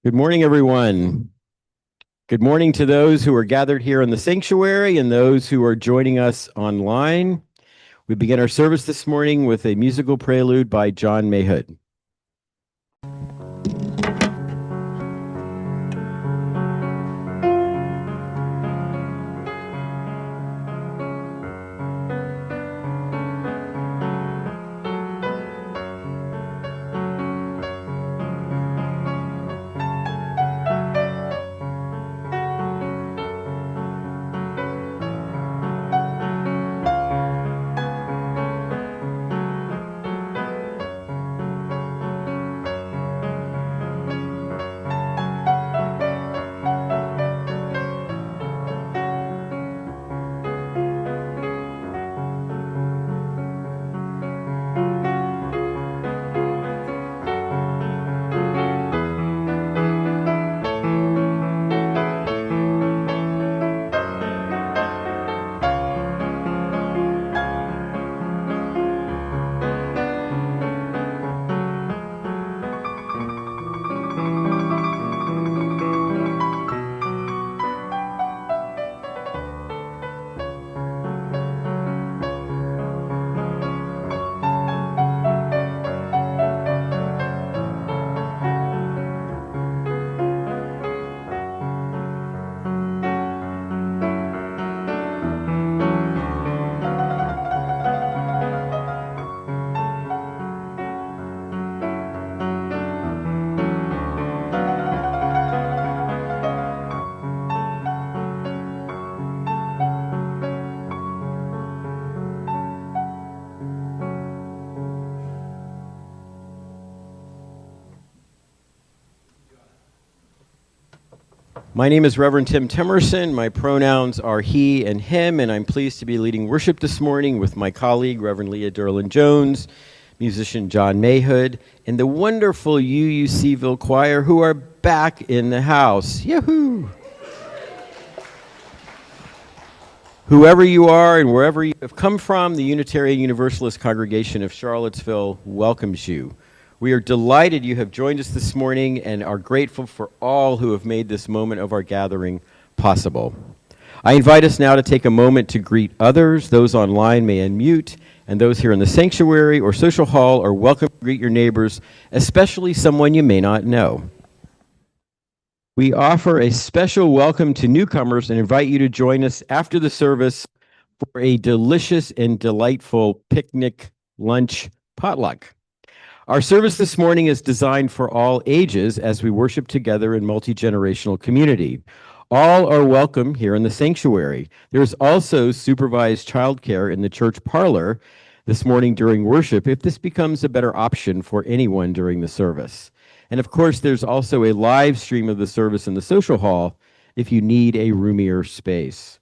Good morning, everyone. Good morning to those who are gathered here in the sanctuary and those who are joining us online. We begin our service this morning with a musical prelude by John Mayhood. My name is Reverend Tim Temerson. My pronouns are he and him, and I'm pleased to be leading worship this morning with my colleague, Reverend Leah Derlin-Jones, musician John Mayhood, and the wonderful UUCville Choir, who are back in the house. Yahoo! Whoever you are and wherever you have come from, the Unitarian Universalist Congregation of Charlottesville welcomes you. We are delighted you have joined us this morning and are grateful for all who have made this moment of our gathering possible. I invite us now to take a moment to greet others. Those online may unmute, and those here in the sanctuary or social hall are welcome to greet your neighbors, especially someone you may not know. We offer a special welcome to newcomers and invite you to join us after the service for a delicious and delightful picnic lunch potluck. Our service this morning is designed for all ages as we worship together in multi-generational community. All are welcome here in the sanctuary. There is also supervised childcare in the church parlor this morning during worship if this becomes a better option for anyone during the service. And of course, there's also a live stream of the service in the social hall if you need a roomier space.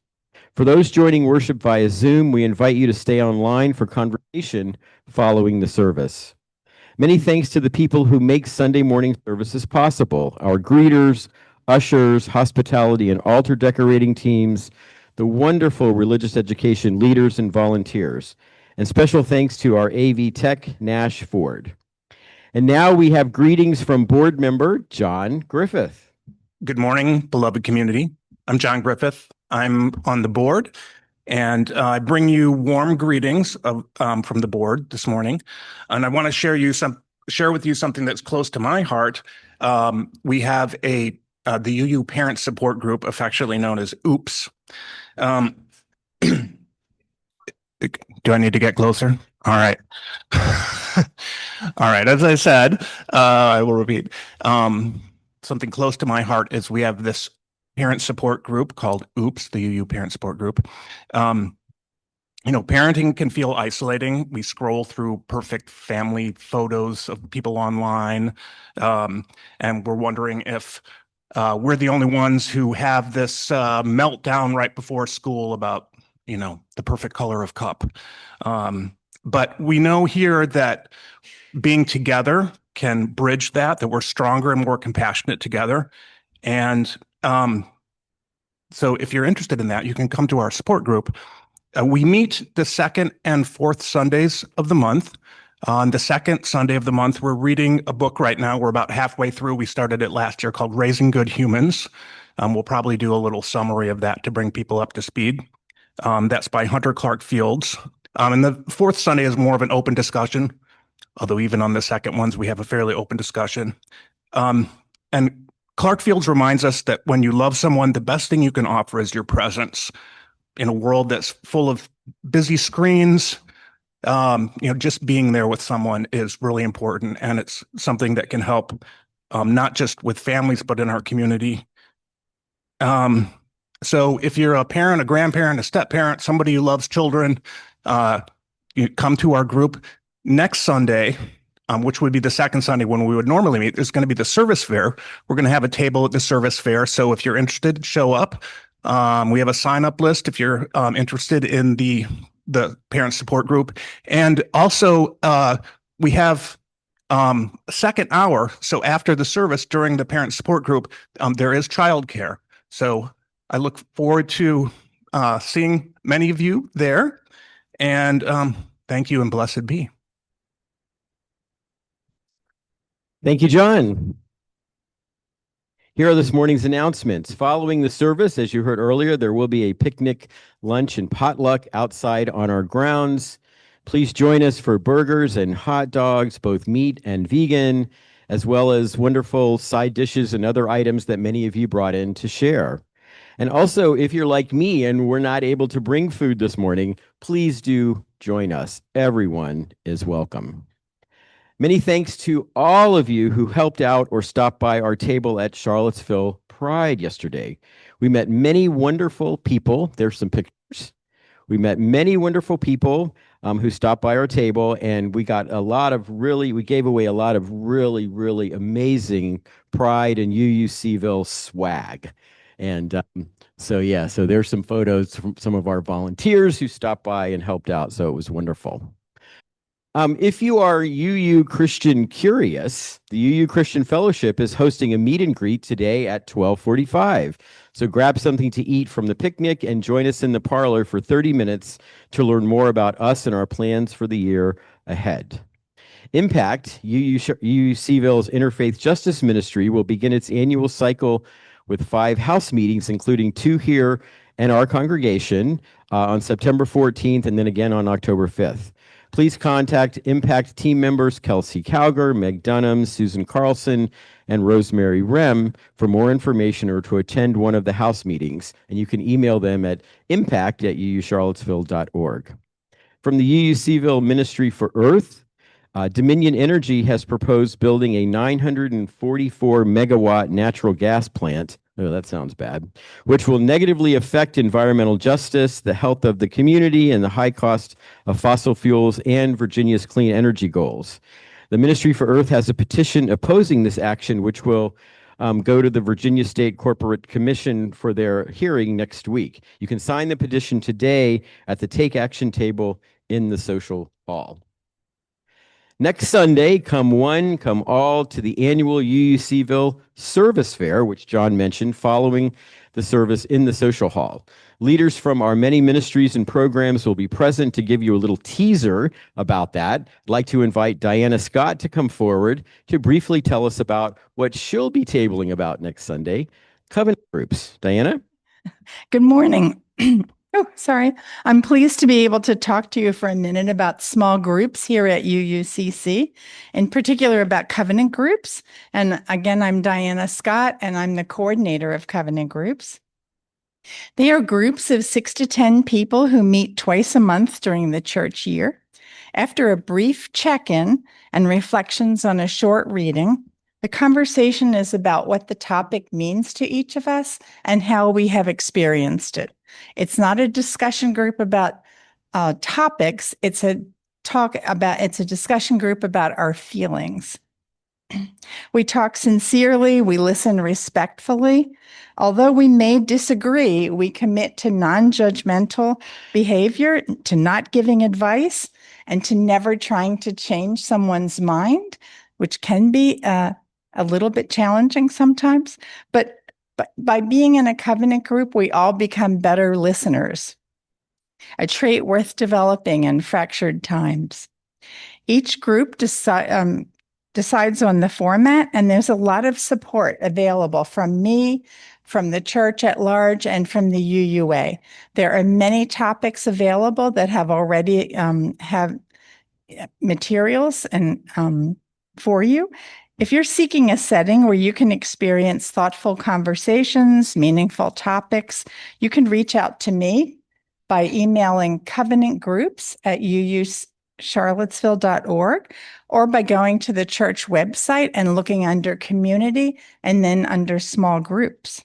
For those joining worship via Zoom, we invite you to stay online for conversation following the service. Many thanks to the people who make Sunday morning services possible, our greeters, ushers, hospitality and altar decorating teams, the wonderful religious education leaders and volunteers, and special thanks to our AV tech, Nash Ford. And now we have greetings from board member John Griffith. Good morning, beloved community. I'm John Griffith. I'm on the board, and I bring you warm greetings from the board this morning. And I want to share with you something that's close to my heart. We have the UU Parent Support Group, affectionately known as OOPS. Do I need to get closer? All right. All right. As I said, I will repeat. Something close to my heart is we have this parent support group called OOPS, the UU Parent Support Group. Parenting can feel isolating. We scroll through perfect family photos of people online, and we're wondering if we're the only ones who have this meltdown right before school about, the perfect color of cup. But we know here that being together can bridge that we're stronger and more compassionate together. And so if you're interested in that, you can come to our support group. We meet the second and fourth Sundays of the month. On the second Sunday of the month, we're reading a book right now. We're about halfway through. We started it last year called Raising Good Humans. We'll probably do a little summary of that to bring people up to speed. That's by Hunter Clark Fields. And the fourth Sunday is more of an open discussion, although even on the second ones, we have a fairly open discussion. And Clark Fields reminds us that when you love someone, the best thing you can offer is your presence. In a world that's full of busy screens, just being there with someone is really important, and it's something that can help not just with families, but in our community. So if you're a parent, a grandparent, a step-parent, somebody who loves children, you come to our group. Next Sunday, which would be the second Sunday when we would normally meet, is going to be the service fair. We're going to have a table at the service fair. So if you're interested, show up. We have a sign-up list if you're interested in the parent support group. And also, we have a second hour. So after the service, during the parent support group, there is childcare. So I look forward to seeing many of you there. And thank you and blessed be. Thank you, John. Here are this morning's announcements. Following the service, as you heard earlier, there will be a picnic, lunch, and potluck outside on our grounds. Please join us for burgers and hot dogs, both meat and vegan, as well as wonderful side dishes and other items that many of you brought in to share. And also, if you're like me and we're not able to bring food this morning, please do join us. Everyone is welcome. Many thanks to all of you who helped out or stopped by our table at Charlottesville Pride yesterday. We met many wonderful people. There's some pictures. We met many wonderful people who stopped by our table, and we got we gave away a lot of really, really amazing Pride and UUCville swag. And so there's some photos from some of our volunteers who stopped by and helped out. So it was wonderful. If you are UU Christian curious, the UU Christian Fellowship is hosting a meet and greet today at 12:45. So grab something to eat from the picnic and join us in the parlor for 30 minutes to learn more about us and our plans for the year ahead. Impact, UUCville's Interfaith Justice Ministry, will begin its annual cycle with 5 house meetings, including 2 here in our congregation on September 14th and then again on October 5th. Please contact Impact team members Kelsey Calger, Meg Dunham, Susan Carlson, and Rosemary Rem for more information or to attend one of the house meetings. And you can email them at impact@uucharlottesville.org. From the UUCville Ministry for Earth, Dominion Energy has proposed building a 944 megawatt natural gas plant. Oh, that sounds bad. Which will negatively affect environmental justice, the health of the community, and the high cost of fossil fuels and Virginia's clean energy goals. The Ministry for Earth has a petition opposing this action, which will go to the Virginia State Corporate Commission for their hearing next week. You can sign the petition today at the Take Action table in the social hall. Next Sunday, come one, come all to the annual UUCville Service Fair, which John mentioned, following the service in the social hall. Leaders from our many ministries and programs will be present to give you a little teaser about that. I'd like to invite Diana Scott to come forward to briefly tell us about what she'll be tabling about next Sunday, covenant groups. Diana? Good morning. Oh, sorry. I'm pleased to be able to talk to you for a minute about small groups here at UUCC, in particular about covenant groups. And again, I'm Diana Scott, and I'm the coordinator of covenant groups. They are groups of 6 to 10 people who meet twice a month during the church year. After a brief check-in and reflections on a short reading, the conversation is about what the topic means to each of us and how we have experienced it. It's not a discussion group about topics. It's a discussion group about our feelings. We talk sincerely, we listen respectfully. Although we may disagree, we commit to non-judgmental behavior, to not giving advice, and to never trying to change someone's mind, which can be a little bit challenging sometimes. But by being in a covenant group, we all become better listeners, a trait worth developing in fractured times. Each group decides on the format, and there's a lot of support available from me, from the church at large, and from the UUA. There are many topics available that have already have materials and for you. If you're seeking a setting where you can experience thoughtful conversations, meaningful topics, you can reach out to me by emailing covenantgroups@uucharlottesville.org or by going to the church website and looking under community and then under small groups.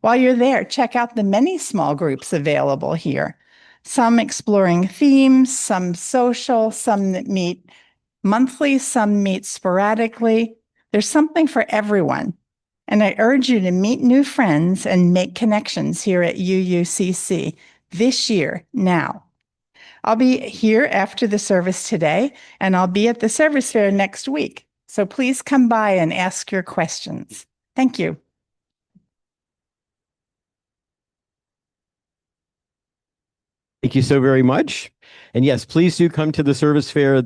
While you're there, check out the many small groups available here. Some exploring themes, some social, some that meet monthly, some meet sporadically. There's something for everyone. And I urge you to meet new friends and make connections here at UUCC this year, now. I'll be here after the service today, and I'll be at the service fair next week. So please come by and ask your questions. Thank you. Thank you so very much. And yes, please do come to the service fair.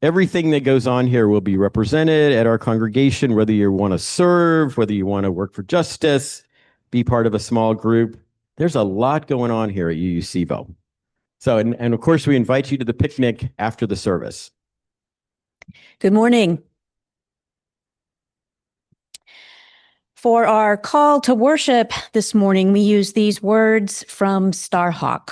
Everything that goes on here will be represented at our congregation, whether you want to serve, whether you want to work for justice, be part of a small group. There's a lot going on here at UUCville. So, and of course, we invite you to the picnic after the service. Good morning. For our call to worship this morning, we use these words from Starhawk.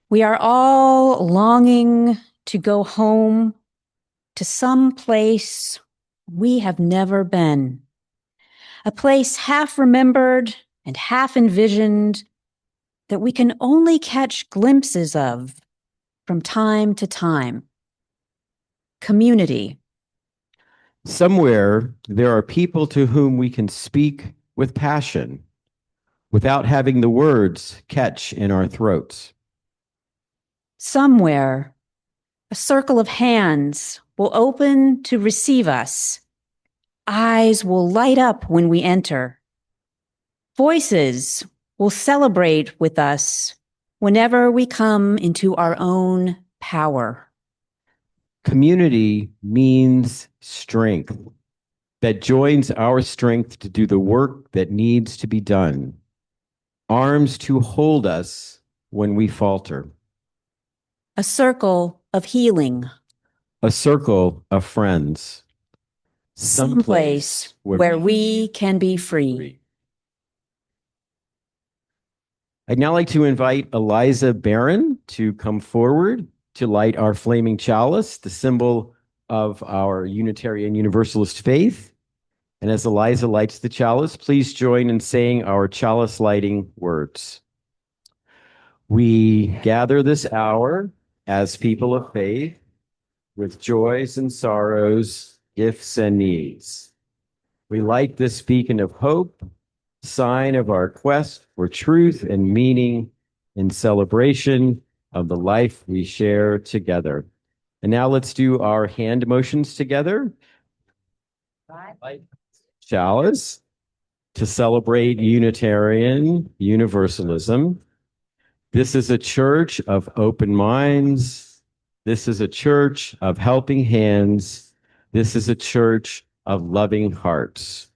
We are all longing to go home to some place we have never been, a place half remembered and half envisioned that we can only catch glimpses of from time to time. Community. Somewhere there are people to whom we can speak with passion without having the words catch in our throats. Somewhere a circle of hands will open to receive us. Eyes will light up when we enter. Voices will celebrate with us whenever we come into our own power. Community means strength that joins our strength to do the work that needs to be done. Arms to hold us when we falter. A circle of healing. A circle of friends. Someplace where we can be free. I'd now like to invite Eliza Barron to come forward to light our flaming chalice, the symbol of our Unitarian Universalist faith. And as Eliza lights the chalice, please join in saying our chalice lighting words. We gather this hour as people of faith with joys and sorrows, gifts and needs. We light this beacon of hope, sign of our quest for truth and meaning in celebration of the life we share together. And now let's do our hand motions together. Light chalice to celebrate Unitarian Universalism. This is a church of open minds. This is a church of helping hands. This is a church of loving hearts.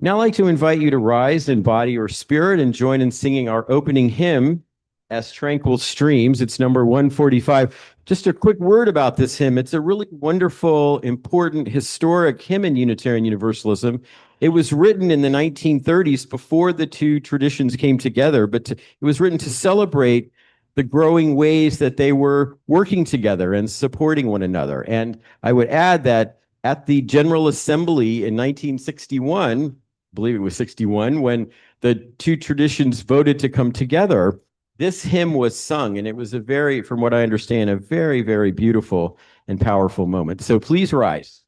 Now I'd like to invite you to rise in body or spirit and join in singing our opening hymn, As Tranquil Streams. It's number 145. Just a quick word about this hymn. It's a really wonderful, important, historic hymn in Unitarian Universalism. It was written in the 1930s before the two traditions came together, but it was written to celebrate the growing ways that they were working together and supporting one another. And I would add that at the General Assembly in 1961, I believe it was 61, when the two traditions voted to come together, this hymn was sung, and it was from what I understand, a very, very beautiful and powerful moment. So please rise.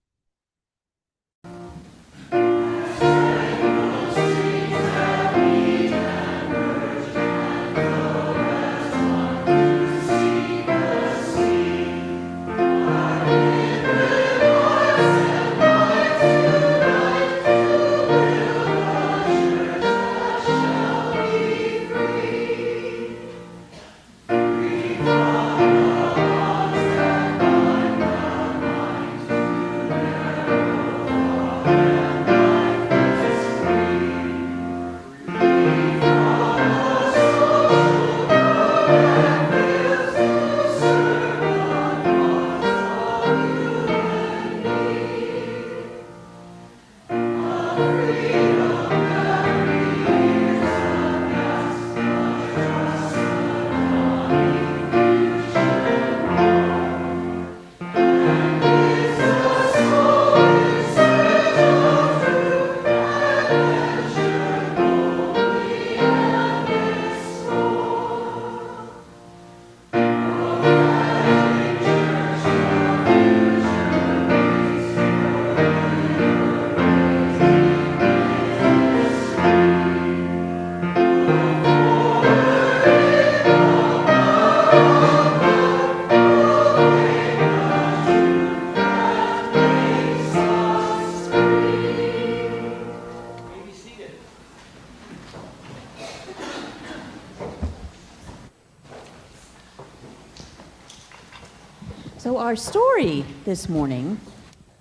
So our story this morning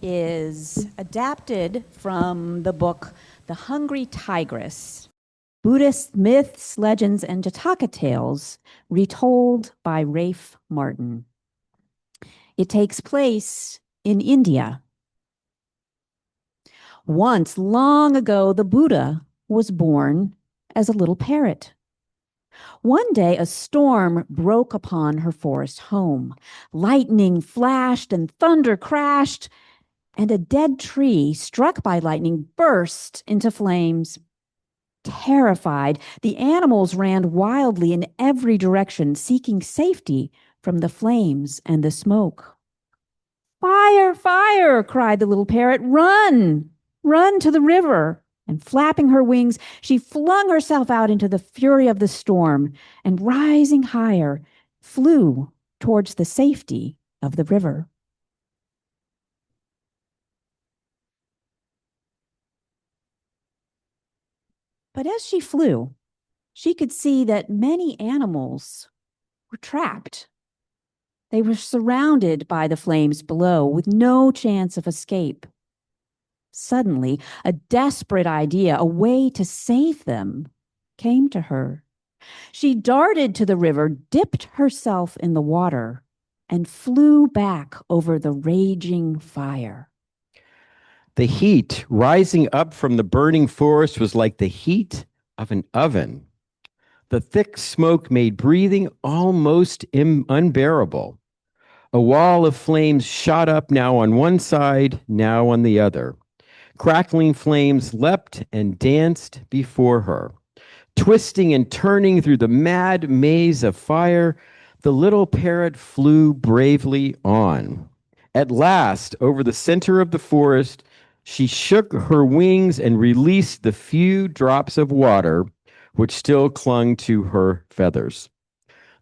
is adapted from the book The Hungry Tigress, Buddhist Myths, Legends, and Jataka Tales, retold by Rafe Martin. It takes place in India. Once, long ago, the Buddha was born as a little parrot. One day, a storm broke upon her forest home. Lightning flashed and thunder crashed, and a dead tree struck by lightning burst into flames. Terrified, the animals ran wildly in every direction, seeking safety from the flames and the smoke. "Fire, fire!" cried the little parrot. "Run! Run to the river!" And flapping her wings, she flung herself out into the fury of the storm and, rising higher, flew towards the safety of the river. But as she flew, she could see that many animals were trapped. They were surrounded by the flames below with no chance of escape. Suddenly, a desperate idea, a way to save them, came to her. She darted to the river, dipped herself in the water, and flew back over the raging fire. The heat rising up from the burning forest was like the heat of an oven. The thick smoke made breathing almost unbearable. A wall of flames shot up now on one side, now on the other. Crackling flames leapt and danced before her. Twisting and turning through the mad maze of fire, the little parrot flew bravely on. At last, over the center of the forest, she shook her wings and released the few drops of water which still clung to her feathers.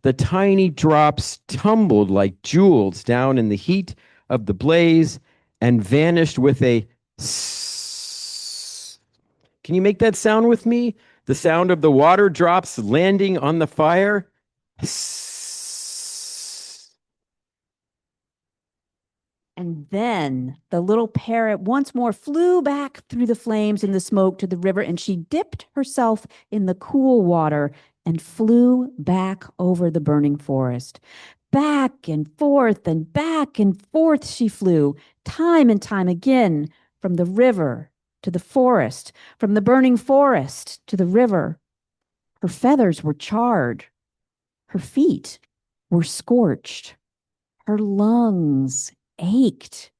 The tiny drops tumbled like jewels down in the heat of the blaze and vanished with a sss. Can you make that sound with me? The sound of the water drops landing on the fire. Sss. And then the little parrot once more flew back through the flames and the smoke to the river, and she dipped herself in the cool water and flew back over the burning forest. Back and forth she flew, time and time again, from the river to the forest, from the burning forest to the river. Her feathers were charred. Her feet were scorched. Her lungs ached.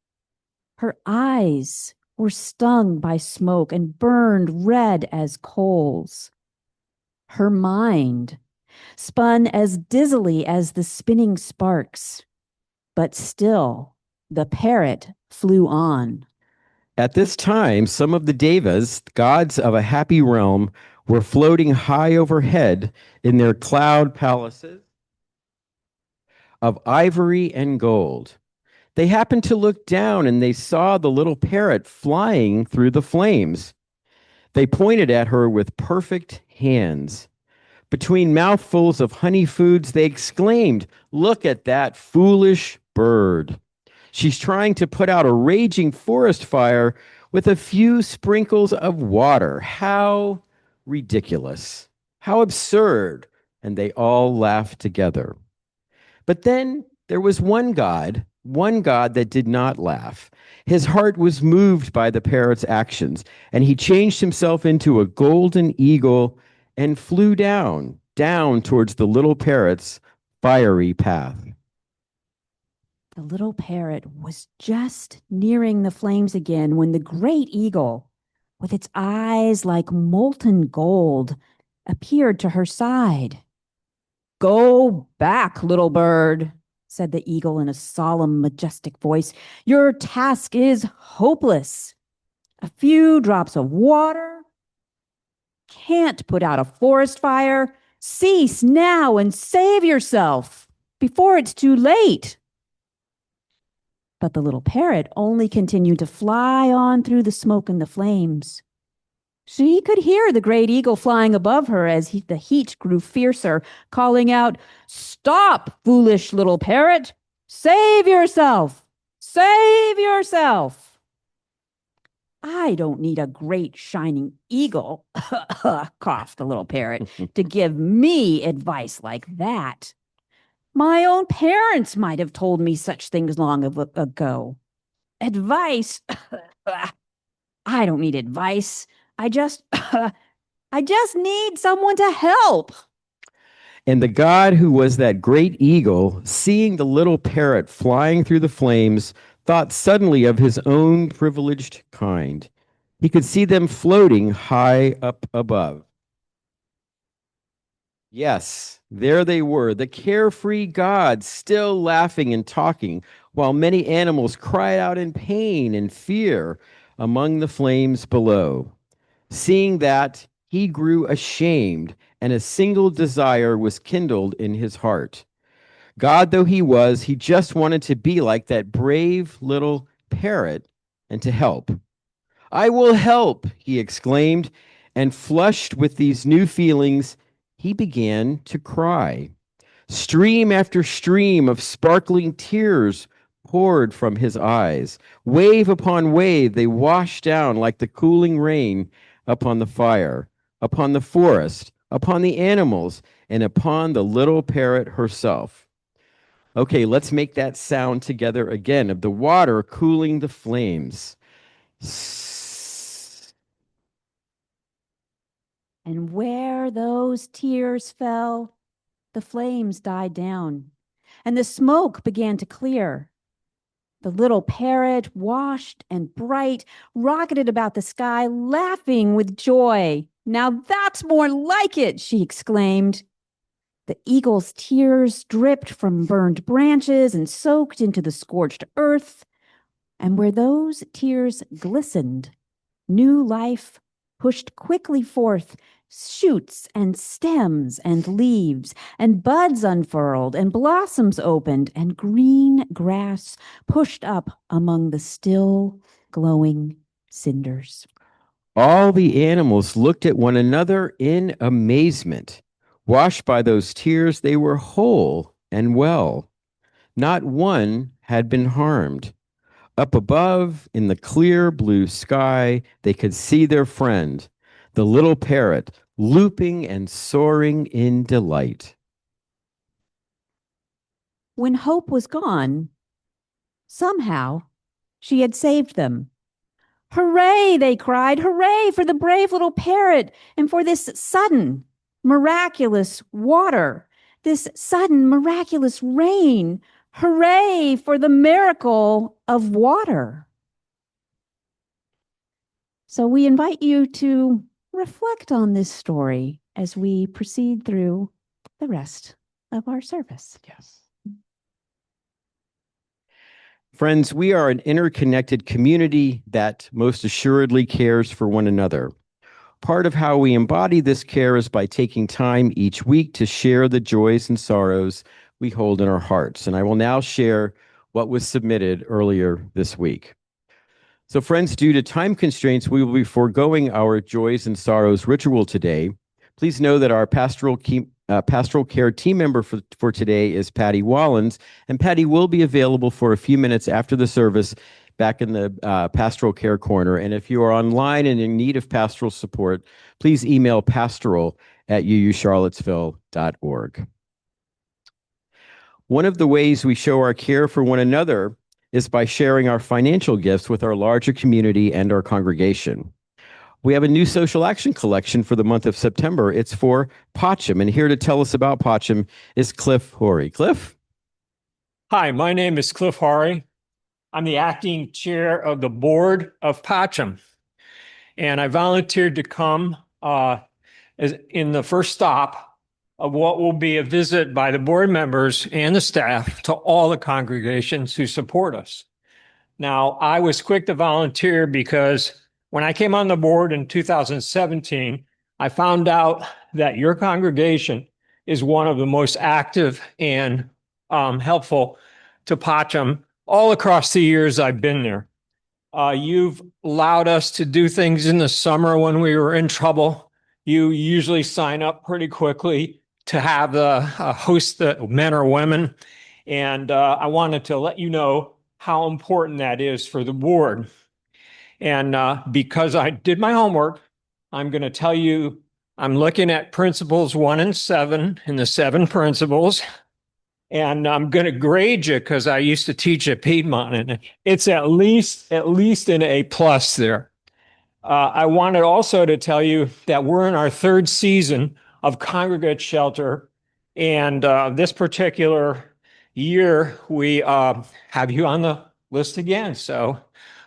Her eyes were stung by smoke and burned red as coals. Her mind spun as dizzily as the spinning sparks, but still the parrot flew on. At this time, some of the devas, gods of a happy realm, were floating high overhead in their cloud palaces of ivory and gold. They happened to look down and they saw the little parrot flying through the flames. They pointed at her with perfect hands. Between mouthfuls of honey foods, they exclaimed, "Look at that foolish bird. She's trying to put out a raging forest fire with a few sprinkles of water. How ridiculous. How absurd." And they all laughed together. But then there was one God that did not laugh. His heart was moved by the parrot's actions, and he changed himself into a golden eagle and flew down towards the little parrot's fiery path. The little parrot was just nearing the flames again when the great eagle, with its eyes like molten gold, appeared to her side. "Go back, little bird," said the eagle in a solemn, majestic voice. "Your task is hopeless. A few drops of water can't put out a forest fire. Cease now and save yourself before it's too late." But the little parrot only continued to fly on through the smoke and the flames. She could hear the great eagle flying above her as the heat grew fiercer, calling out, "Stop, foolish little parrot! Save yourself! Save yourself! I don't need a great shining eagle, coughed the little parrot, to give me advice like that. My own parents might have told me such things long ago. Advice? I don't need advice. I just need someone to help. And the god who was that great eagle, seeing the little parrot flying through the flames, thought suddenly of his own privileged kind. He could see them floating high up above. Yes, there they were, the carefree gods, still laughing and talking, while many animals cried out in pain and fear among the flames below. Seeing that, he grew ashamed, and a single desire was kindled in his heart. God though he was, he just wanted to be like that brave little parrot and to help. I will help, he exclaimed, and flushed with these new feelings, he began to cry. Stream after stream of sparkling tears poured from his eyes. Wave upon wave, they washed down like the cooling rain upon the fire, upon the forest, upon the animals, and upon the little parrot herself. Okay, let's make that sound together again of the water cooling the flames. And where those tears fell, the flames died down, and the smoke began to clear. The little parrot, washed and bright, rocketed about the sky, laughing with joy. Now that's more like it, she exclaimed. The eagle's tears dripped from burned branches and soaked into the scorched earth. And where those tears glistened, new life pushed quickly forth, shoots and stems and leaves, and buds unfurled, and blossoms opened, and green grass pushed up among the still glowing cinders. All the animals looked at one another in amazement. Washed by those tears, they were whole and well. Not one had been harmed. Up above, in the clear blue sky, they could see their friend, the little parrot, looping and soaring in delight. When hope was gone, somehow she had saved them. Hooray, they cried. Hooray for the brave little parrot and for this sudden, miraculous water, this sudden, miraculous rain. Hooray for the miracle of water. So we invite you to reflect on this story as we proceed through the rest of our service. Yes. Friends, we are an interconnected community that most assuredly cares for one another. Part of how we embody this care is by taking time each week to share the joys and sorrows we hold in our hearts. And I will now share what was submitted earlier this week. So friends, due to time constraints, we will be foregoing our joys and sorrows ritual today. Please know that our pastoral care team member for today is Patty Wallens, and Patty will be available for a few minutes after the service back in the pastoral care corner. And if you are online and in need of pastoral support, please email pastoral@ucharlottesville.org. One of the ways we show our care for one another is by sharing our financial gifts with our larger community and our congregation. We have a new social action collection for the month of September. It's for Pacham, and here to tell us about Pacham is Cliff Horry. Cliff? Hi, my name is Cliff Horry. I'm the acting chair of the board of Pacham, and I volunteered to come as in the first stop of what will be a visit by the board members and the staff to all the congregations who support us. Now, I was quick to volunteer because when I came on the board in 2017, I found out that your congregation is one of the most active and helpful to Pacham all across the years I've been there. You've allowed us to do things in the summer when we were in trouble. You usually sign up pretty quickly to have host the men or women. And I wanted to let you know how important that is for the board. And because I did my homework, I'm going to tell you I'm looking at principles 1 and 7 in the 7 principles. And I'm going to grade you because I used to teach at Piedmont, and it's at least an A+ there. I wanted also to tell you that we're in our 3rd season of congregate shelter, and this particular year we have you on the list again. So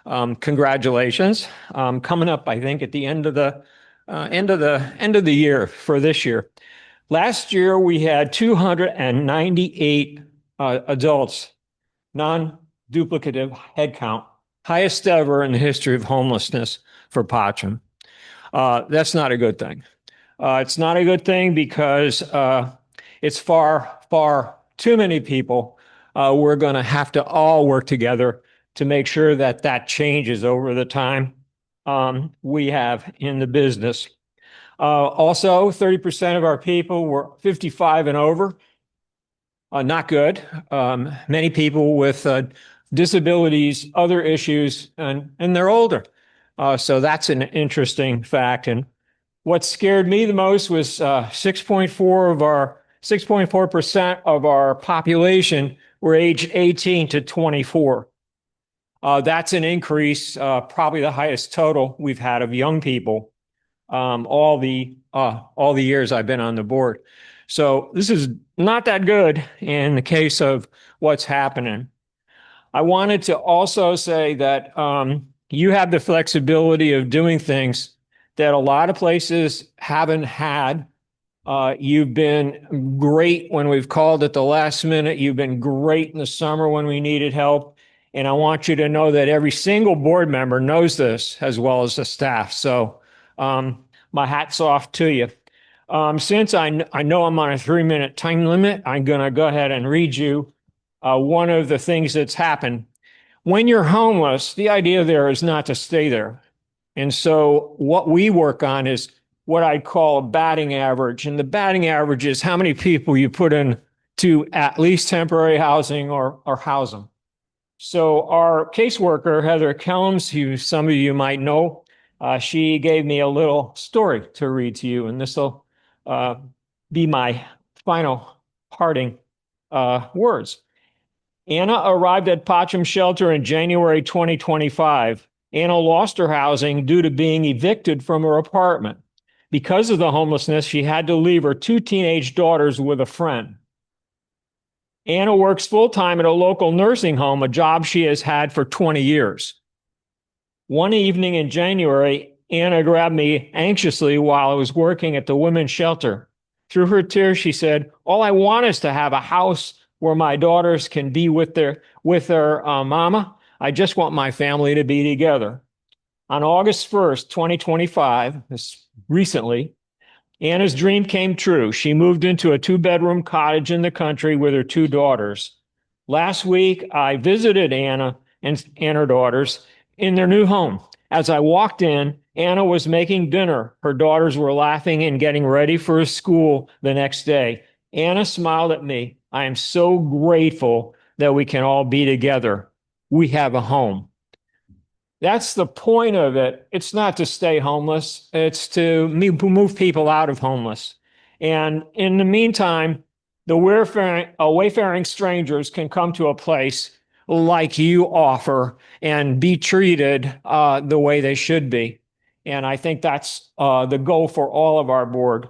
congratulations. Coming up, I think, at the end of the year for this year. Last year, we had 298 adults, non-duplicative headcount, highest ever in the history of homelessness for Pacham. That's not a good thing. It's not a good thing because it's far too many people. We're going to have to all work together to make sure that that changes over the time we have in the business. Also, 30% of our people were 55 and over. Not good. Many people with disabilities, other issues, and they're older. So that's an interesting fact. And what scared me the most was 6.4% of our population were age 18 to 24. That's an increase, probably the highest total we've had of young people all the years I've been on the board. So this is not that good in the case of what's happening. I wanted to also say that you have the flexibility of doing things that a lot of places haven't had. You've been great when we've called at the last minute. You've been great in the summer when we needed help. And I want you to know that every single board member knows this as well as the staff. So my hat's off to you. Since I know I'm on a 3-minute time limit, I'm going to go ahead and read you one of the things that's happened. When you're homeless, the idea there is not to stay there. And so what we work on is what I call a batting average. And the batting average is how many people you put in to at least temporary housing or house them. So our caseworker, Heather Kellums, who some of you might know, she gave me a little story to read to you, and this will be my final parting words. Anna arrived at Pacham Shelter in January 2025. Anna lost her housing due to being evicted from her apartment. Because of the homelessness, she had to leave her 2 teenage daughters with a friend. Anna works full-time at a local nursing home, a job she has had for 20 years. One evening in January, Anna grabbed me anxiously while I was working at the women's shelter. Through her tears, she said, "All I want is to have a house where my daughters can be with their mama. I just want my family to be together." On August 1st, 2025, this recently, Anna's dream came true. She moved into a 2-bedroom cottage in the country with her 2 daughters. Last week, I visited Anna and her daughters in their new home. As I walked in, Anna was making dinner. Her daughters were laughing and getting ready for school the next day. Anna smiled at me. "I am so grateful that we can all be together. We have a home." That's the point of it. It's not to stay homeless. It's to move people out of homeless. And in the meantime, the wayfaring strangers can come to a place like you offer and be treated the way they should be. And I think that's the goal for all of our board.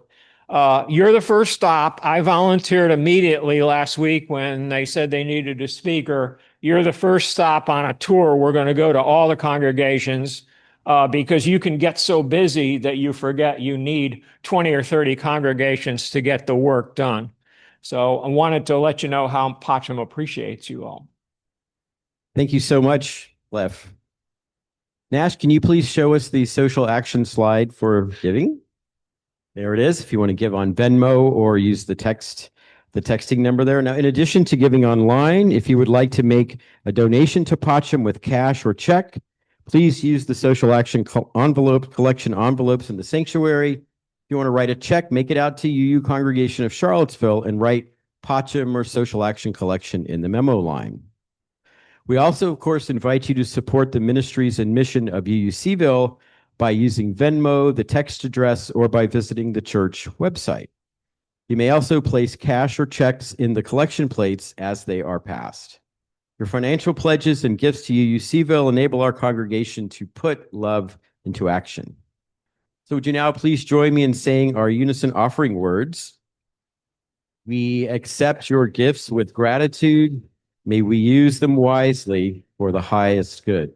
You're the first stop. I volunteered immediately last week when they said they needed a speaker. You're the first stop on a tour. We're going to go to all the congregations because you can get so busy that you forget you need 20 or 30 congregations to get the work done. So I wanted to let you know how Pacham appreciates you all. Thank you so much, Lev. Nash, can you please show us the social action slide for giving? There it is. If you want to give on Venmo or use the texting number there. Now, in addition to giving online, if you would like to make a donation to Pacham with cash or check, please use the social action collection envelopes in the sanctuary. If you want to write a check, make it out to UU Congregation of Charlottesville and write Pacham, or Social Action Collection in the memo line. We also, of course, invite you to support the ministries and mission of UUCville by using Venmo, the text address, or by visiting the church website. You may also place cash or checks in the collection plates as they are passed. Your financial pledges and gifts to UUCville enable our congregation to put love into action. So would you now please join me in saying our unison offering words? We accept your gifts with gratitude. May we use them wisely for the highest good.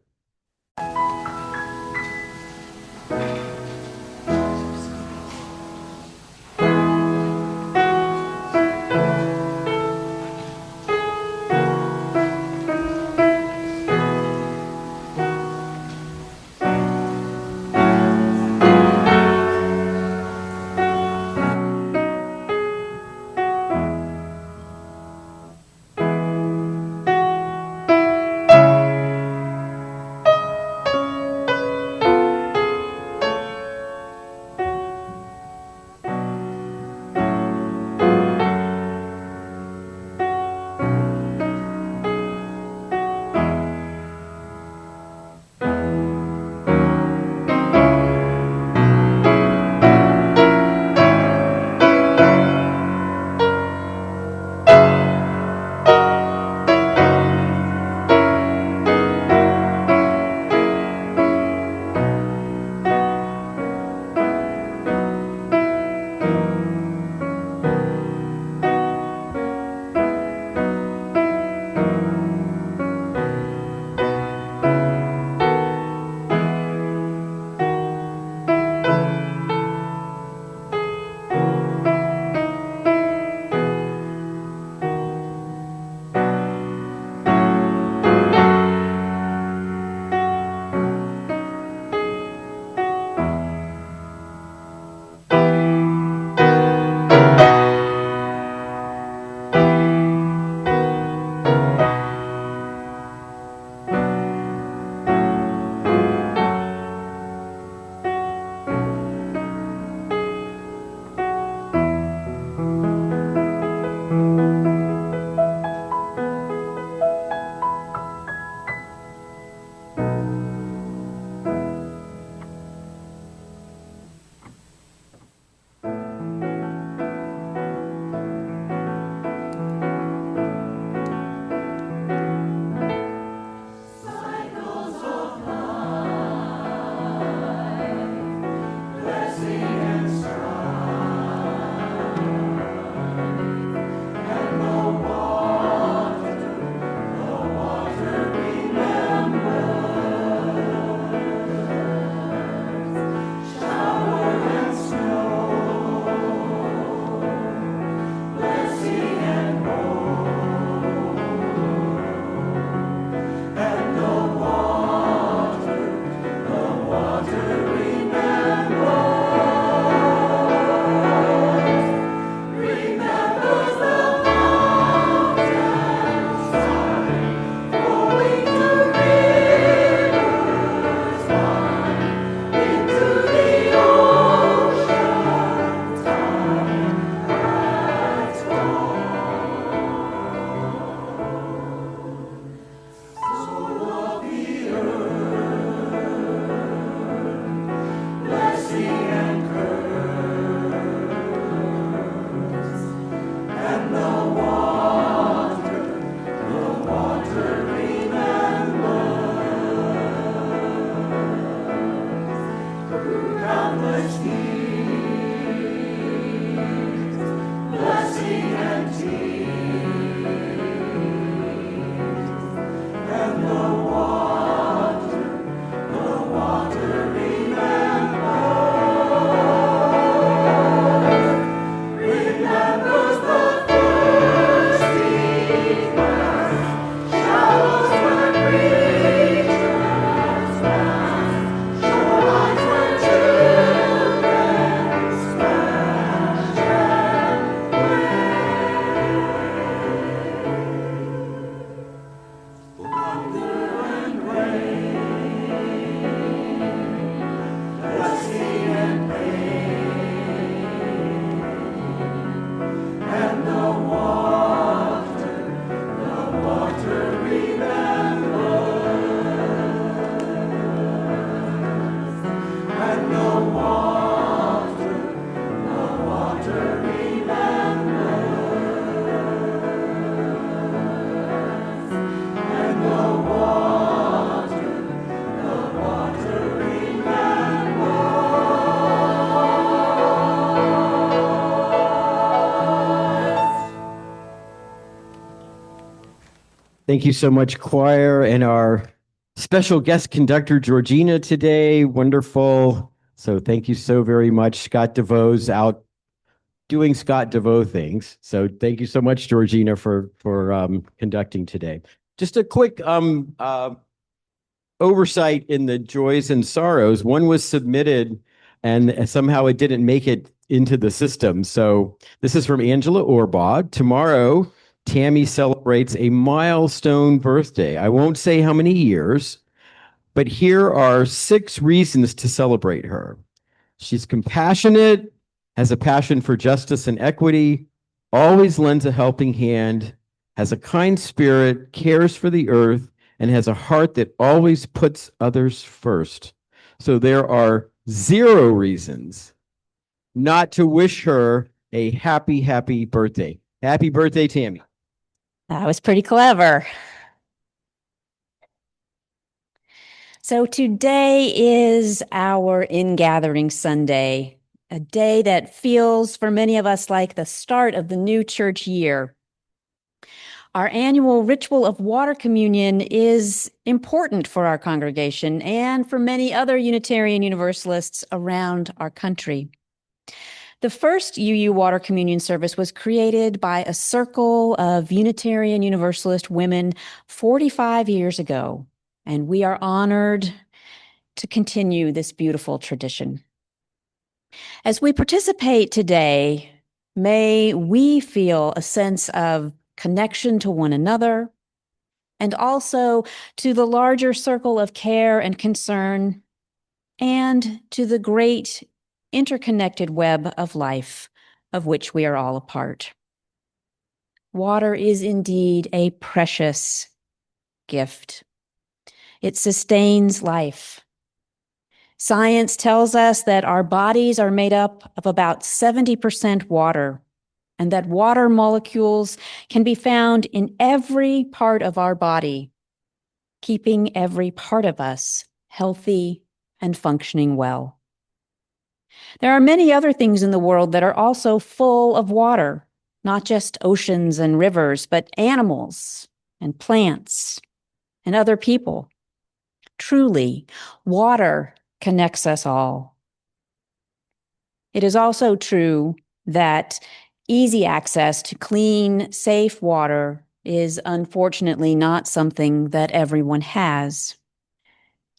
Thank you so much, choir, and our special guest conductor, Georgina, today. Wonderful. So thank you so very much. Scott DeVoe's out doing Scott DeVoe things. So thank you so much, Georgina, for conducting today. Just a quick oversight in the joys and sorrows. One was submitted and somehow it didn't make it into the system. So this is from Angela Orbaugh. Tomorrow, Tammy celebrates a milestone birthday. I won't say how many years, but here are 6 reasons to celebrate her. She's compassionate, has a passion for justice and equity, always lends a helping hand, has a kind spirit, cares for the earth, and has a heart that always puts others first. So there are 0 reasons not to wish her a happy, happy birthday. Happy birthday, Tammy. That was pretty clever. So today is our Ingathering Sunday, a day that feels for many of us like the start of the new church year. Our annual ritual of water communion is important for our congregation and for many other Unitarian Universalists around our country. The first UU water communion service was created by a circle of Unitarian Universalist women 45 years ago, and we are honored to continue this beautiful tradition. As we participate today, may we feel a sense of connection to one another and also to the larger circle of care and concern and to the great interconnected web of life of which we are all a part. Water is indeed a precious gift. It sustains life. Science tells us that our bodies are made up of about 70% water, and that water molecules can be found in every part of our body, keeping every part of us healthy and functioning well. There are many other things in the world that are also full of water, not just oceans and rivers, but animals and plants and other people. Truly, water connects us all. It is also true that easy access to clean, safe water is unfortunately not something that everyone has.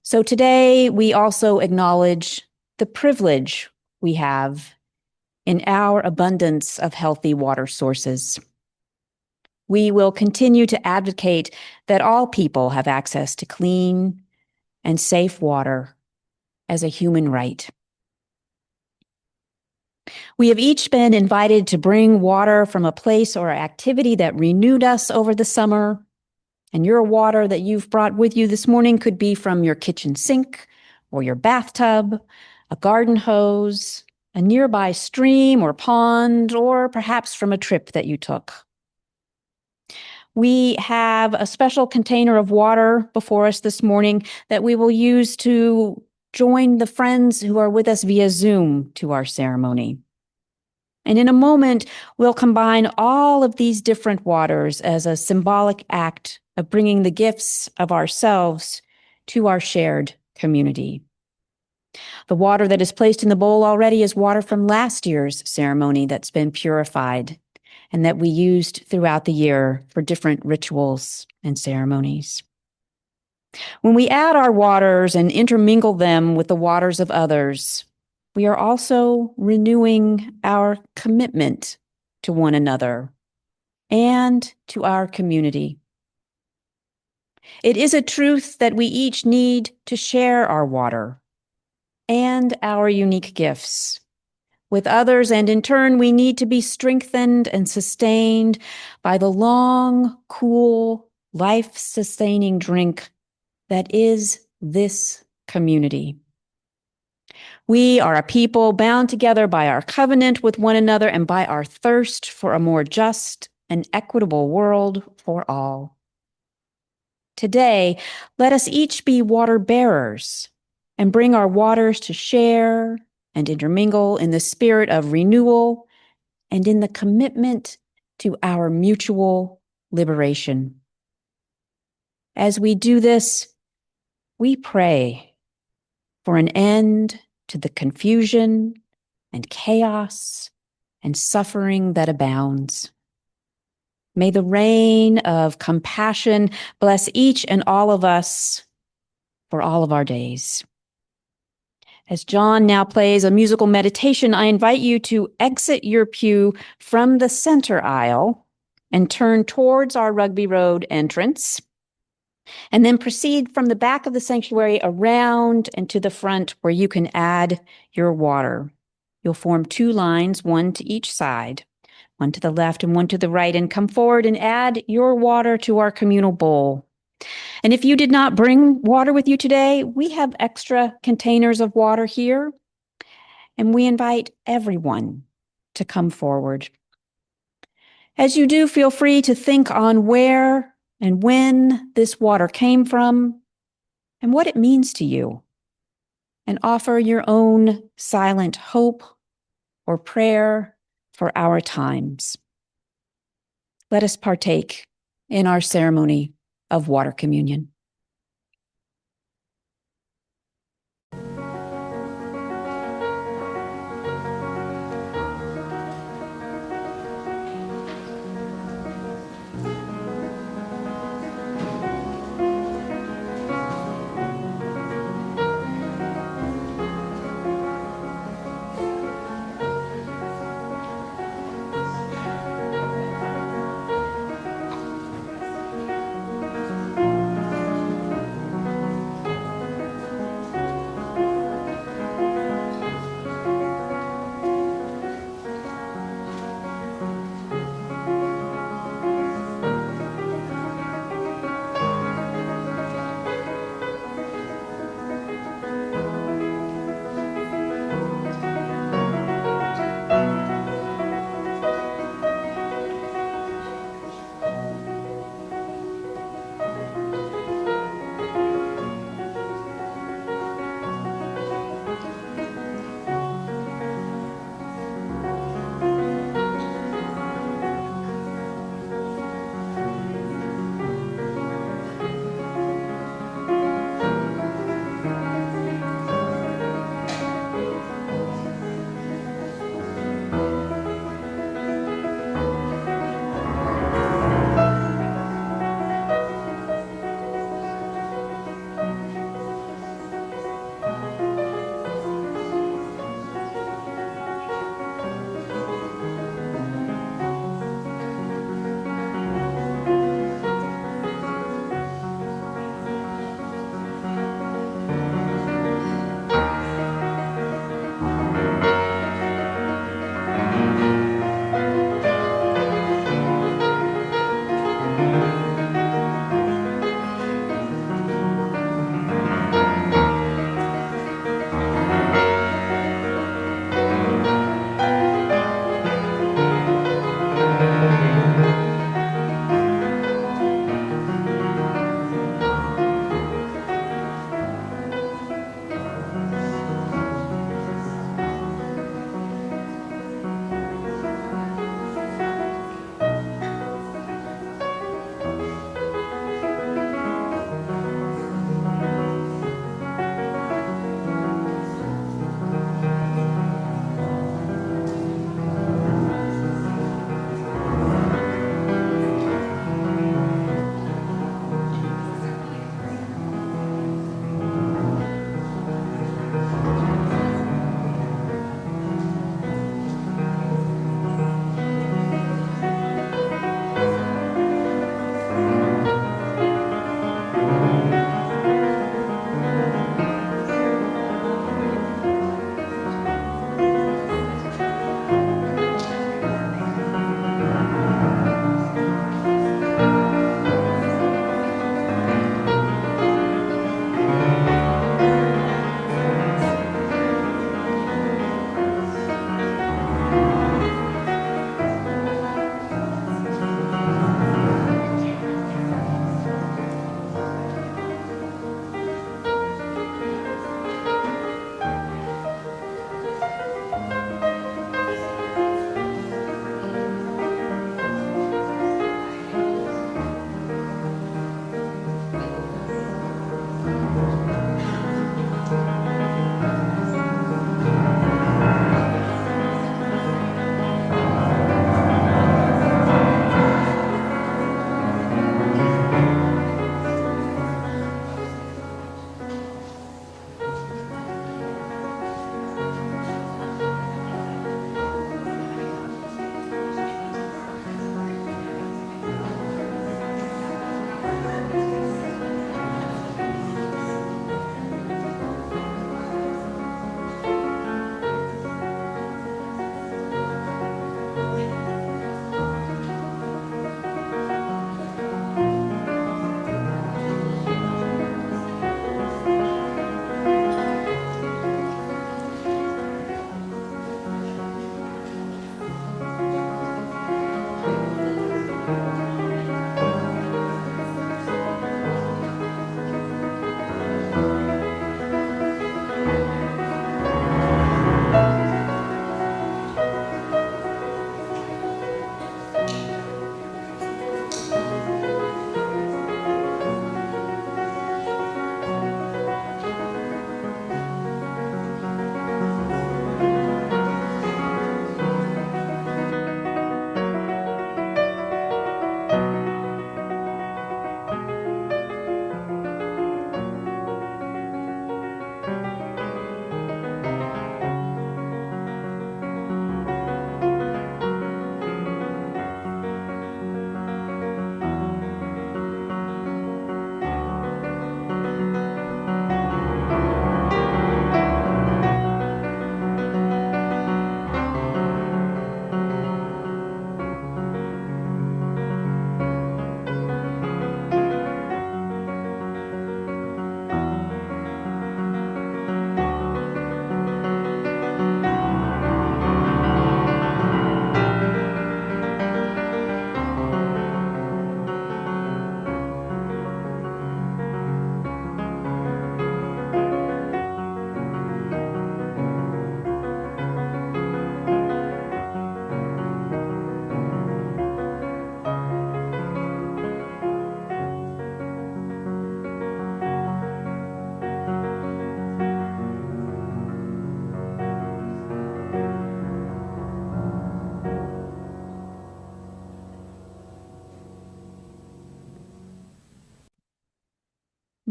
So today, we also acknowledge the privilege we have in our abundance of healthy water sources. We will continue to advocate that all people have access to clean and safe water as a human right. We have each been invited to bring water from a place or activity that renewed us over the summer. And your water that you've brought with you this morning could be from your kitchen sink or your bathtub, a garden hose, a nearby stream or pond, or perhaps from a trip that you took. We have a special container of water before us this morning that we will use to join the friends who are with us via Zoom to our ceremony. And in a moment, we'll combine all of these different waters as a symbolic act of bringing the gifts of ourselves to our shared community. The water that is placed in the bowl already is water from last year's ceremony that's been purified and that we used throughout the year for different rituals and ceremonies. When we add our waters and intermingle them with the waters of others, we are also renewing our commitment to one another and to our community. It is a truth that we each need to share our water and our unique gifts with others, and in turn, we need to be strengthened and sustained by the long, cool, life-sustaining drink that is this community. We are a people bound together by our covenant with one another and by our thirst for a more just and equitable world for all. Today, let us each be water bearers and bring our waters to share and intermingle in the spirit of renewal and in the commitment to our mutual liberation. As we do this, we pray for an end to the confusion and chaos and suffering that abounds. May the rain of compassion bless each and all of us for all of our days. As John now plays a musical meditation, I invite you to exit your pew from the center aisle and turn towards our Rugby Road entrance, and then proceed from the back of the sanctuary around and to the front where you can add your water. You'll form 2 lines, one to each side, one to the left and one to the right, and come forward and add your water to our communal bowl. And if you did not bring water with you today, we have extra containers of water here, and we invite everyone to come forward. As you do, feel free to think on where and when this water came from and what it means to you, and offer your own silent hope or prayer for our times. Let us partake in our ceremony of water communion.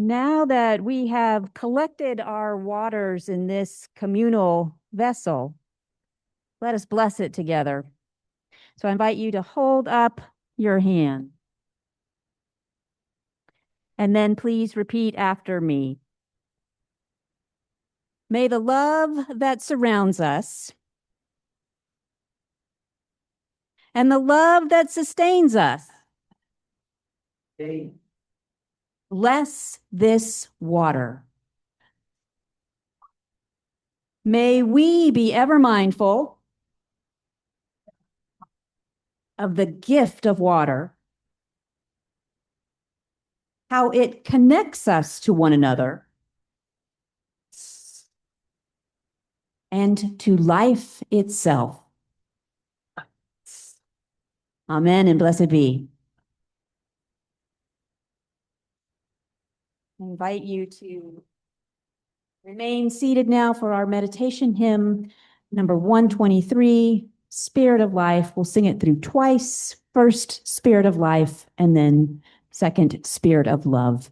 now that we have collected our waters in this communal vessel, let us bless it together. So I invite you to hold up your hand. And then please repeat after me. May the love that surrounds us and the love that sustains us bless this water. May we be ever mindful of the gift of water, how it connects us to one another and to life itself. Amen and blessed be. I invite you to remain seated now for our meditation hymn, number 123, Spirit of Life. We'll sing it through twice. First, Spirit of Life, and then second, Spirit of Love.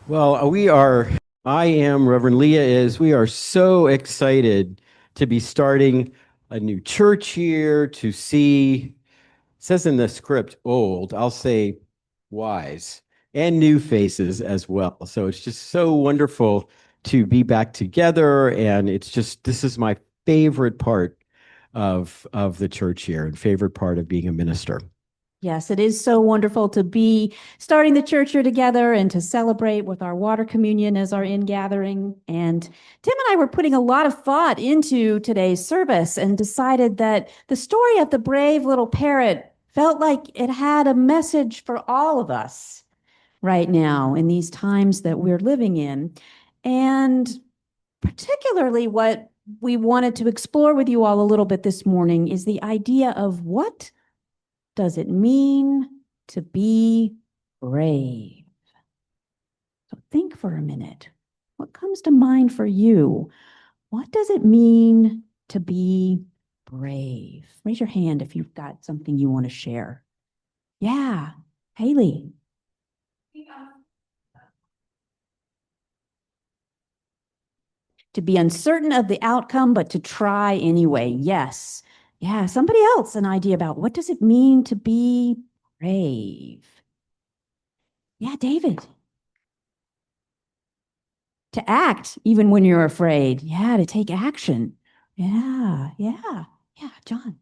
Well, I am, Reverend Leah is, we are so excited to be starting a new church here, to see, it says in the script, old, I'll say wise, and new faces as well. So it's just so wonderful to be back together. And it's just, this is my favorite part of the church here and favorite part of being a minister. Yes, it is so wonderful to be starting the church here together and to celebrate with our water communion as our in-gathering. And Tim and I were putting a lot of thought into today's service and decided that the story of the brave little parrot felt like it had a message for all of us right now in these times that we're living in. And particularly what we wanted to explore with you all a little bit this morning is the idea of what does it mean to be brave? So think for a minute. What comes to mind for you? What does it mean to be brave? Raise your hand if you've got something you want to share. Yeah, Haley. To be uncertain of the outcome, but to try anyway. Yes. Yeah, somebody else an idea about what does it mean to be brave? Yeah, David. To act even when you're afraid. Yeah, to take action. Yeah, yeah, yeah, John.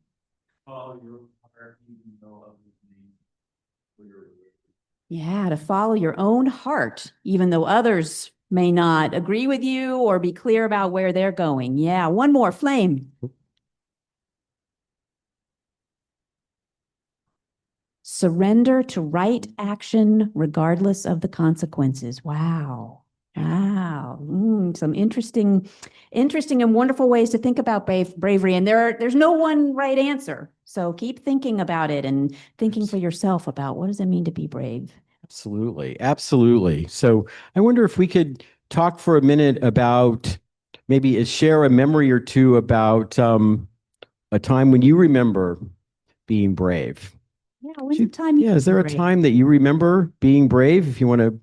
Yeah, to follow your own heart, even though others may not agree with you or be clear about where they're going. Yeah, one more, Flame. Surrender to right action regardless of the consequences. Wow. Wow. Some interesting and wonderful ways to think about bravery. And there's no one right answer. So keep thinking about it and thinking for yourself about what does it mean to be brave? Absolutely. Absolutely. So I wonder if we could talk for a minute about maybe share a memory or two about a time when you remember being brave. Yeah, when's the time you Yeah, is there a brave? time that you remember being brave? If you want to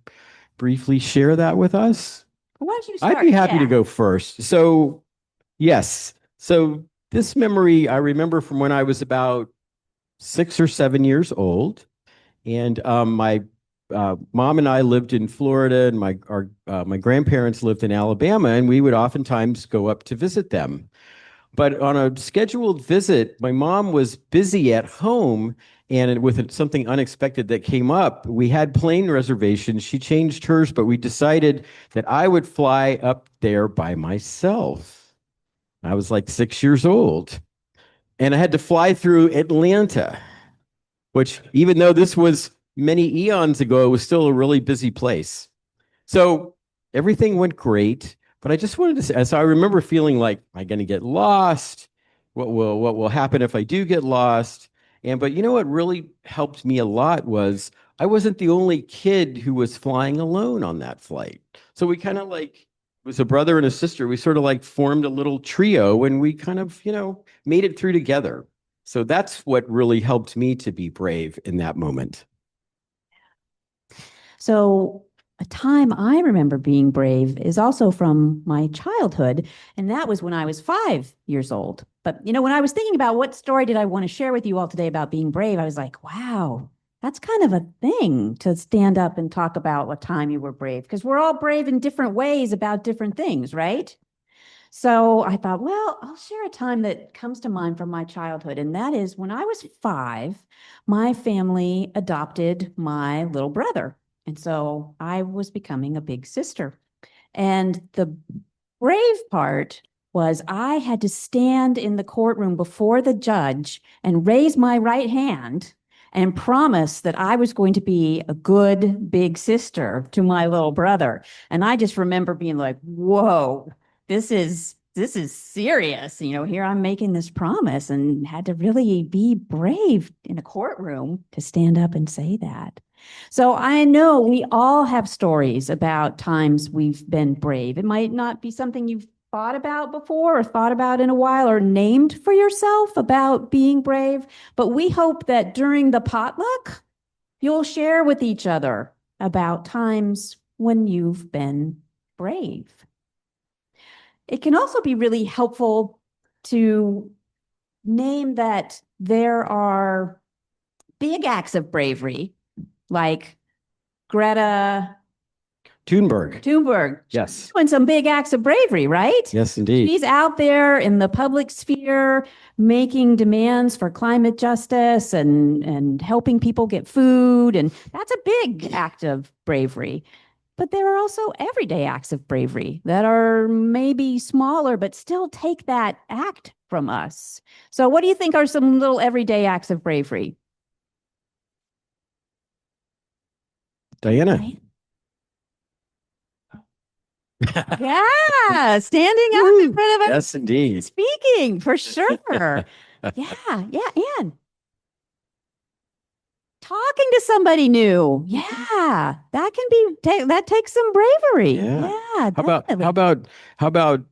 briefly share that with us, Why don't you start? I'd be happy to Yeah. go first. So, yes. So, this memory I remember from when I was about 6 or 7 years old. And my mom and I lived in Florida, and my grandparents lived in Alabama, and we would oftentimes go up to visit them. But on a scheduled visit, my mom was busy at home, and with something unexpected that came up, we had plane reservations. She changed hers, but we decided that I would fly up there by myself. I was like 6 years old, and I had to fly through Atlanta, which, even though this was many eons ago, it was still a really busy place. So everything went great, but I just wanted to say, so I remember feeling like, am I going to get lost? What will happen if I do get lost? But you know what really helped me a lot was I wasn't the only kid who was flying alone on that flight. So we kind of like, it was a brother and a sister. We sort of like formed a little trio, and we kind of, made it through together. So that's what really helped me to be brave in that moment. So a time I remember being brave is also from my childhood, and that was when I was 5 years old. But when I was thinking about what story did I want to share with you all today about being brave, I was like, wow, that's kind of a thing to stand up and talk about what time you were brave, because we're all brave in different ways about different things, right? So I thought, well, I'll share a time that comes to mind from my childhood. And that is when I was 5, my family adopted my little brother. And so I was becoming a big sister. And the brave part was I had to stand in the courtroom before the judge and raise my right hand and promise that I was going to be a good big sister to my little brother. And I just remember being like, whoa, this is serious. Here I'm making this promise, and had to really be brave in a courtroom to stand up and say that. So I know we all have stories about times we've been brave. It might not be something you've thought about before or thought about in a while or named for yourself about being brave, but we hope that during the potluck, you'll share with each other about times when you've been brave. It can also be really helpful to name that there are big acts of bravery, like Greta Thunberg. Yes. She's doing some big acts of bravery, right? Yes, indeed. She's out there in the public sphere making demands for climate justice and helping people get food. And that's a big act of bravery. But there are also everyday acts of bravery that are maybe smaller, but still take that act from us. So what do you think are some little everyday acts of bravery? Diana. Yeah, standing up in front of us, Yes, indeed. speaking for sure. Yeah, Anne. Talking to somebody new. Yeah, that can be, that takes some bravery. Yeah. Yeah, How about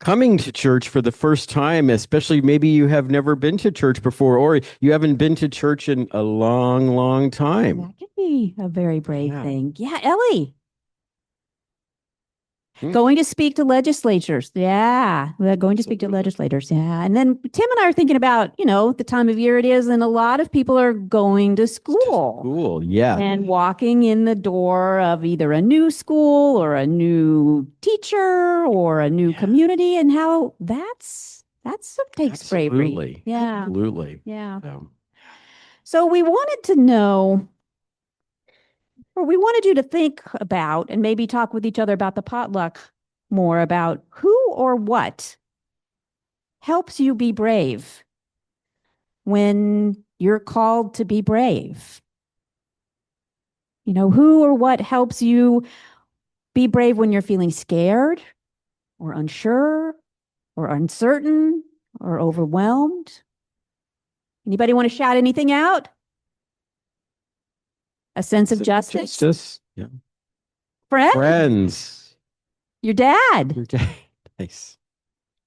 coming to church for the first time, especially maybe you have never been to church before, or you haven't been to church in a long, long time. That could be a very brave Yeah. thing. Yeah, Ellie. Going to speak to legislatures. Yeah. We're going to speak to legislators. Yeah. And then Tim and I are thinking about, the time of year it is, and a lot of people are going to school. Cool. Yeah. And walking in the door of either a new school or a new teacher or a new community, and how that's what takes bravery. Absolutely. Yeah. Absolutely. Yeah. So, So we wanted to know, or we wanted you to think about and maybe talk with each other about the potluck more, about who or what helps you be brave when you're called to be brave. Who or what helps you be brave when you're feeling scared or unsure or uncertain or overwhelmed? Anybody want to shout anything out? A sense of justice? Justice. Yeah. Friend? Friends. Your dad? Your dad. Nice.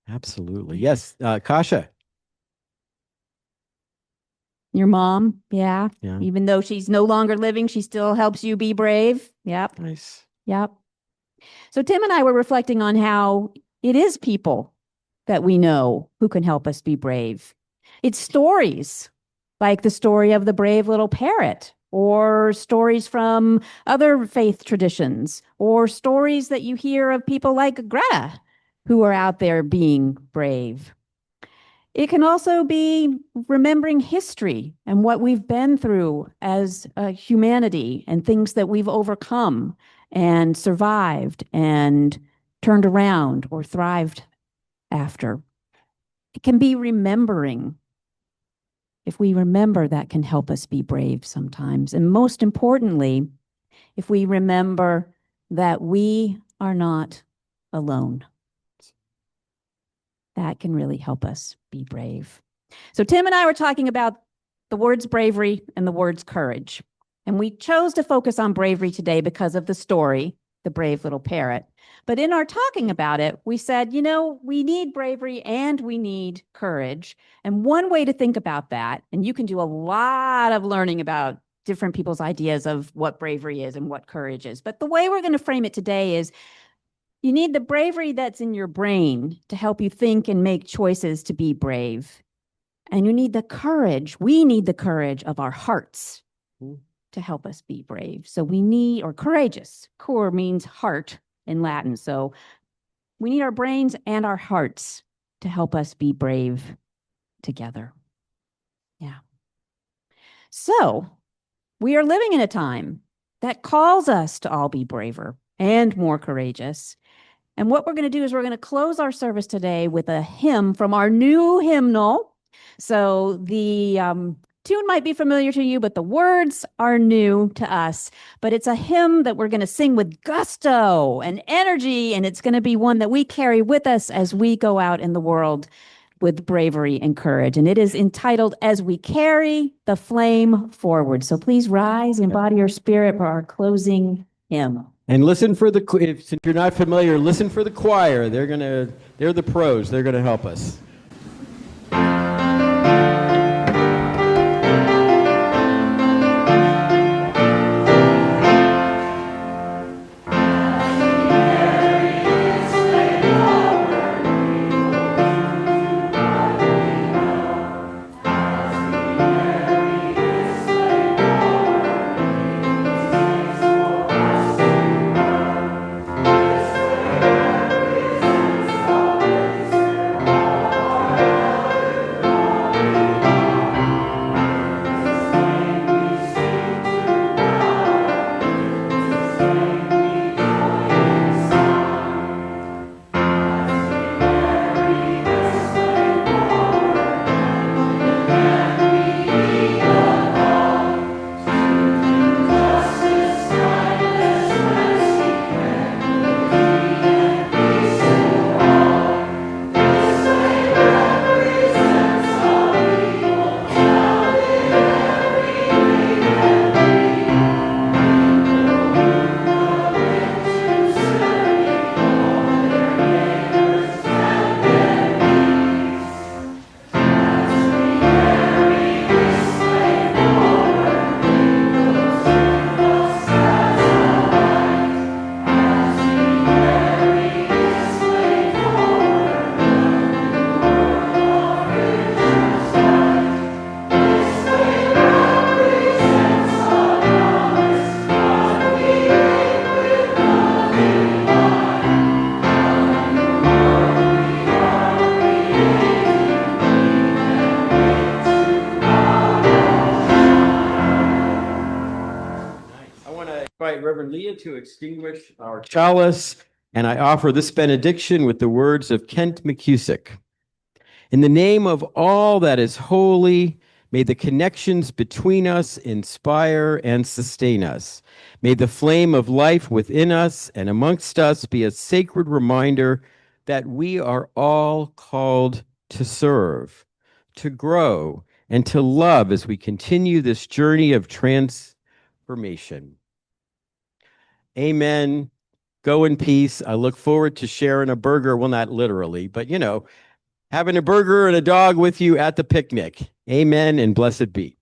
Absolutely. Yes. Kasha. Your mom? Yeah. Yeah. Even though she's no longer living, she still helps you be brave. Yep. Nice. Yep. So Tim and I were reflecting on how it is people that we know who can help us be brave. It's stories like the story of the brave little parrot, or stories from other faith traditions, or stories that you hear of people like Greta who are out there being brave. It can also be remembering history and what we've been through as humanity, and things that we've overcome and survived and turned around or thrived after. It can be remembering. If we remember, that can help us be brave sometimes. And most importantly, if we remember that we are not alone. That can really help us be brave. So Tim and I were talking about the words bravery and the words courage. And we chose to focus on bravery today because of the story, The Brave Little Parrot. But in our talking about it, we said, we need bravery and we need courage. And one way to think about that, and you can do a lot of learning about different people's ideas of what bravery is and what courage is. But the way we're going to frame it today is, you need the bravery that's in your brain to help you think and make choices to be brave. And you need the courage. We need the courage of our hearts to help us be brave. So we need, or courageous. Cor means heart in Latin. So we need our brains and our hearts to help us be brave together. Yeah. So we are living in a time that calls us to all be braver and more courageous. And what we're going to do is we're going to close our service today with a hymn from our new hymnal. So the tune might be familiar to you, but the words are new to us. But it's a hymn that we're going to sing with gusto and energy, and it's going to be one that we carry with us as we go out in the world with bravery and courage. And it is entitled, As We Carry the Flame Forward. So please rise and embody your spirit for our closing hymn. And listen for since you're not familiar, listen for the choir. They're the pros. They're going to help us. Reverend Leah to extinguish our chalice, and I offer this benediction with the words of Kent McCusick. In the name of all that is holy, may the connections between us inspire and sustain us. May the flame of life within us and amongst us be a sacred reminder that we are all called to serve, to grow, and to love as we continue this journey of transformation. Amen. Go in peace. I look forward to sharing a burger. Well, not literally, but having a burger and a dog with you at the picnic. Amen and blessed be.